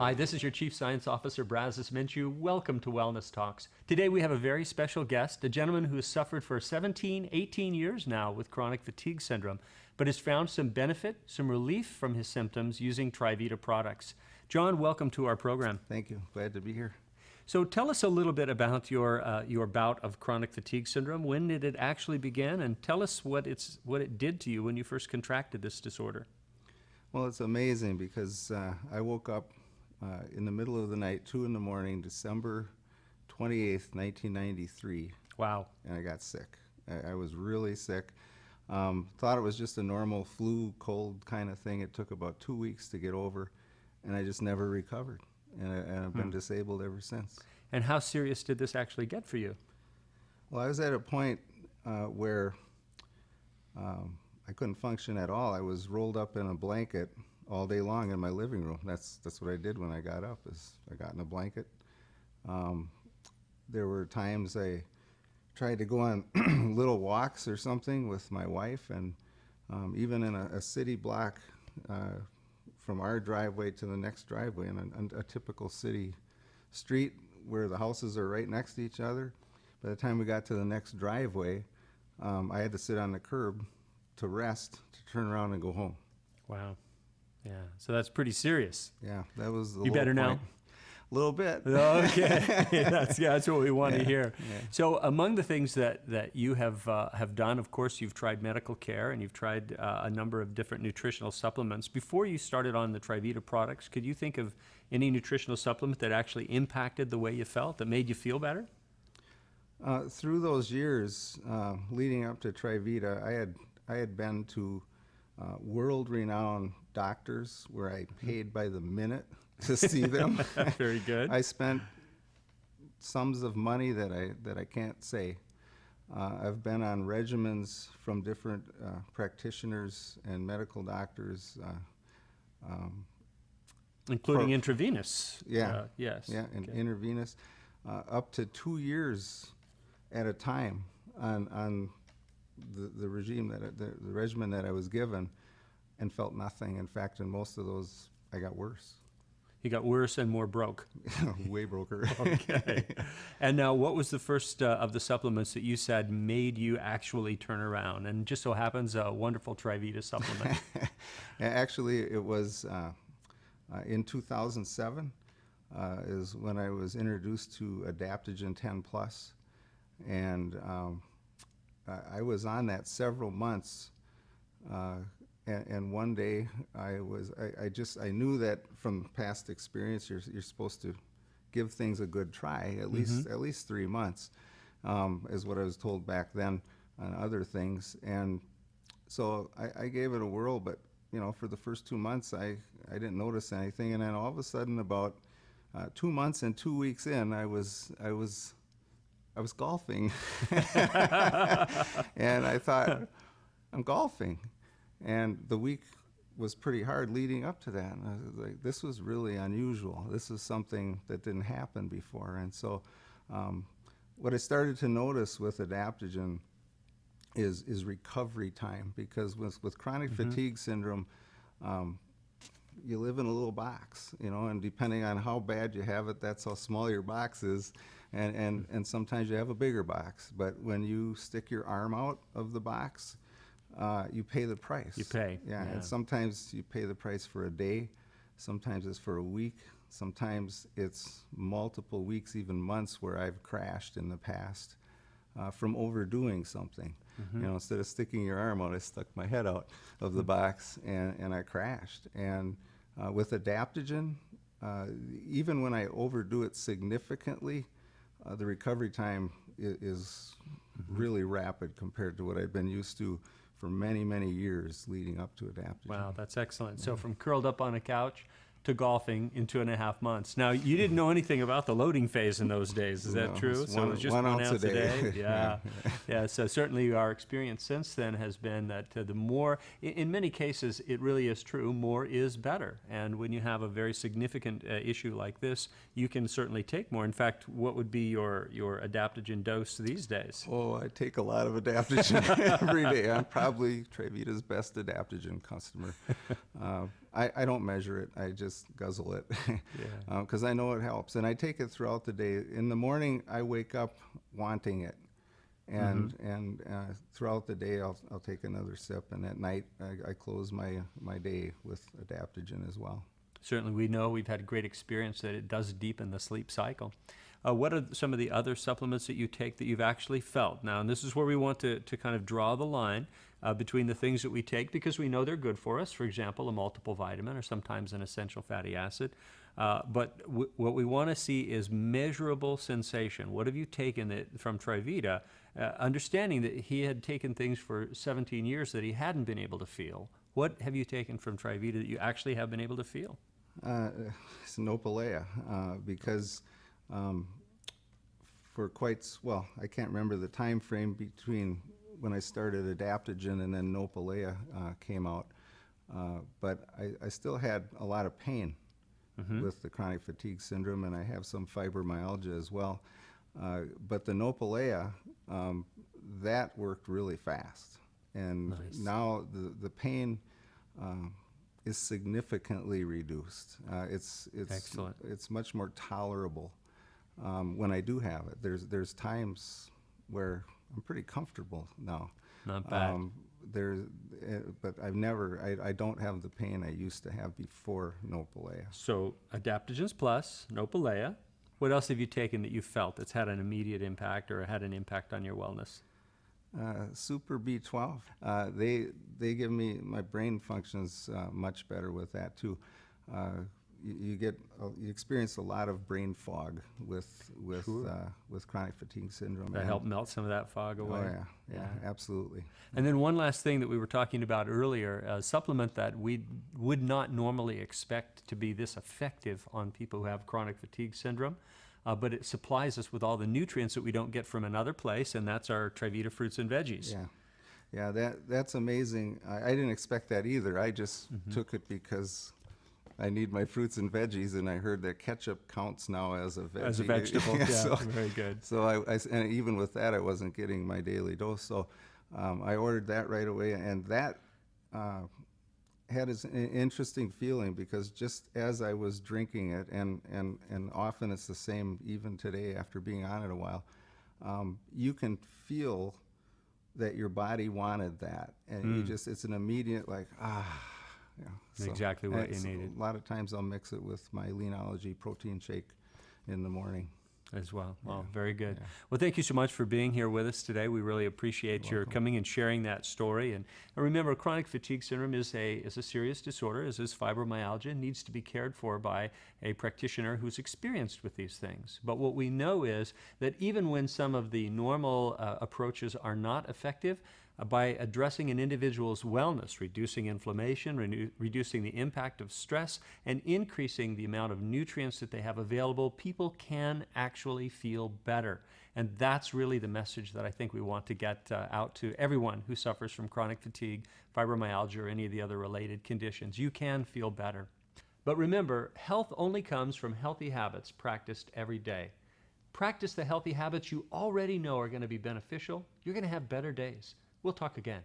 Hi, this is your Chief Science Officer, Brazos Minshew. Welcome to Wellness Talks. Today we have a very special guest, a gentleman who has suffered for 17, 18 years now with chronic fatigue syndrome, but has found some benefit, some relief from his symptoms using Trivita products. John, welcome to our program. Thank you. Glad to be here. So tell us a little bit about your bout of chronic fatigue syndrome. When did it actually begin? And tell us what it did to you when you first contracted this disorder. Well, it's amazing because I woke up in the middle of the night, 2 in the morning, December 28th, 1993. Wow. And I got sick. I was really sick. Thought it was just a normal flu, cold kind of thing. It took about 2 weeks to get over, and I just never recovered. And I've been disabled ever since. And how serious did this actually get for you? Well, I was at a point where I couldn't function at all. I was rolled up in a blanket all day long in my living room. That's what I did when I got up, is I got in a blanket. There were times I tried to go on little walks or something with my wife, and even in a city block from our driveway to the next driveway in a typical city street where the houses are right next to each other. By the time we got to the next driveway, I had to sit on the curb to rest, to turn around and go home. Wow. Yeah, so that's pretty serious. Yeah, that was the You better now? A little bit. Okay, that's what we want to hear. Yeah. So among the things that you have done, of course, you've tried medical care and you've tried a number of different nutritional supplements. Before you started on the Trivita products, could you think of any nutritional supplement that actually impacted the way you felt, that made you feel better? Through those years leading up to Trivita, I had been to world-renowned doctors where I paid by the minute to see them. Very good. I spent sums of money that I can't say. I've been on regimens from different practitioners and medical doctors. Including intravenous. Yeah. Yes. Yeah, and okay. intravenous, up to 2 years at a time on the regime the regimen that I was given, and felt nothing. In fact, in most of those, I got worse. You got worse and more broke. Way broker. Okay. And now, what was the first of the supplements that you said made you actually turn around? And just so happens, a wonderful Trivita supplement. Actually, it was in 2007 is when I was introduced to Adaptogen 10 Plus, and I was on that several months, and one day I knew that from past experience you're supposed to give things a good try, at least 3 months, is what I was told back then on other things. And so I gave it a whirl, but for the first 2 months I didn't notice anything, and then all of a sudden, about 2 months and 2 weeks in, I was golfing. And I thought, I'm golfing. And the week was pretty hard leading up to that. And I was like, this was really unusual. This is something that didn't happen before. And so what I started to notice with Adaptogen is recovery time, because with chronic fatigue syndrome, you live in a little box, and depending on how bad you have it, that's how small your box is. And sometimes you have a bigger box. But when you stick your arm out of the box, you pay the price. You pay. Yeah, and sometimes you pay the price for a day. Sometimes it's for a week. Sometimes it's multiple weeks, even months, where I've crashed in the past from overdoing something. Instead of sticking your arm out, I stuck my head out of the box, and I crashed. And with Adaptogen, even when I overdo it significantly, the recovery time is really rapid compared to what I've been used to for many, many years leading up to Adaptogen. Wow, that's excellent. So from curled up on a couch to golfing in 2.5 months. Now, you didn't know anything about the loading phase in those days. Is that true? So it was just 1 ounce a day? Yeah. Yeah, so certainly our experience since then has been that the more, in many cases, it really is true, more is better. And when you have a very significant issue like this, you can certainly take more. In fact, what would be your Adaptogen dose these days? Oh, I take a lot of Adaptogen every day. I'm probably Trivita's best Adaptogen customer. I don't measure it. just guzzle it because I know it helps. And I take it throughout the day. In the morning, I wake up wanting it. And throughout the day, I'll take another sip. And at night, I close my day with adaptogen as well. Certainly, we know we've had great experience that it does deepen the sleep cycle. What are some of the other supplements that you take that you've actually felt? Now, and this is where we want to kind of draw the line between the things that we take because we know they're good for us, for example, a multiple vitamin or sometimes an essential fatty acid. But what we want to see is measurable sensation. What have you taken from Trivita, understanding that he had taken things for 17 years that he hadn't been able to feel? What have you taken from Trivita that you actually have been able to feel? It's Nopalea, because for I can't remember the time frame between when I started adaptogen and then Nopalea came out, but I still had a lot of pain with the chronic fatigue syndrome, and I have some fibromyalgia as well. But the Nopalea, that worked really fast, and now the pain is significantly reduced. It's excellent. It's much more tolerable when I do have it. There's times where I'm pretty comfortable now. Not bad. But I don't have the pain I used to have before Nopalea. So Adaptogens Plus, Nopalea. What else have you taken that you felt that's had an immediate impact or had an impact on your wellness? Super B12. They give me, my brain functions much better with that too. You experience a lot of brain fog with chronic fatigue syndrome. That help melt some of that fog away. Oh yeah, absolutely. And then one last thing that we were talking about earlier, a supplement that we would not normally expect to be this effective on people who have chronic fatigue syndrome, but it supplies us with all the nutrients that we don't get from another place, and that's our Trivita fruits and veggies. Yeah, that's amazing. I didn't expect that either. I just took it because I need my fruits and veggies, and I heard that ketchup counts now as a veggie. As a vegetable, so, very good. So and even with that, I wasn't getting my daily dose. So I ordered that right away, and that had an interesting feeling because just as I was drinking it, and often it's the same even today after being on it a while, you can feel that your body wanted that, and it's an immediate like exactly what you needed. A lot of times I'll mix it with my Leanology protein shake in the morning as well. Well, very good. Well, thank you so much for being here with us today. We really appreciate your coming and sharing that story. And remember, chronic fatigue syndrome is a serious disorder, as is fibromyalgia, and needs to be cared for by a practitioner who's experienced with these things. But what we know is that even when some of the normal approaches are not effective, by addressing an individual's wellness, reducing inflammation, reducing the impact of stress, and increasing the amount of nutrients that they have available, people can actually feel better. And that's really the message that I think we want to get out to everyone who suffers from chronic fatigue, fibromyalgia, or any of the other related conditions. You can feel better. But remember, health only comes from healthy habits practiced every day. Practice the healthy habits you already know are going to be beneficial. You're going to have better days. We'll talk again.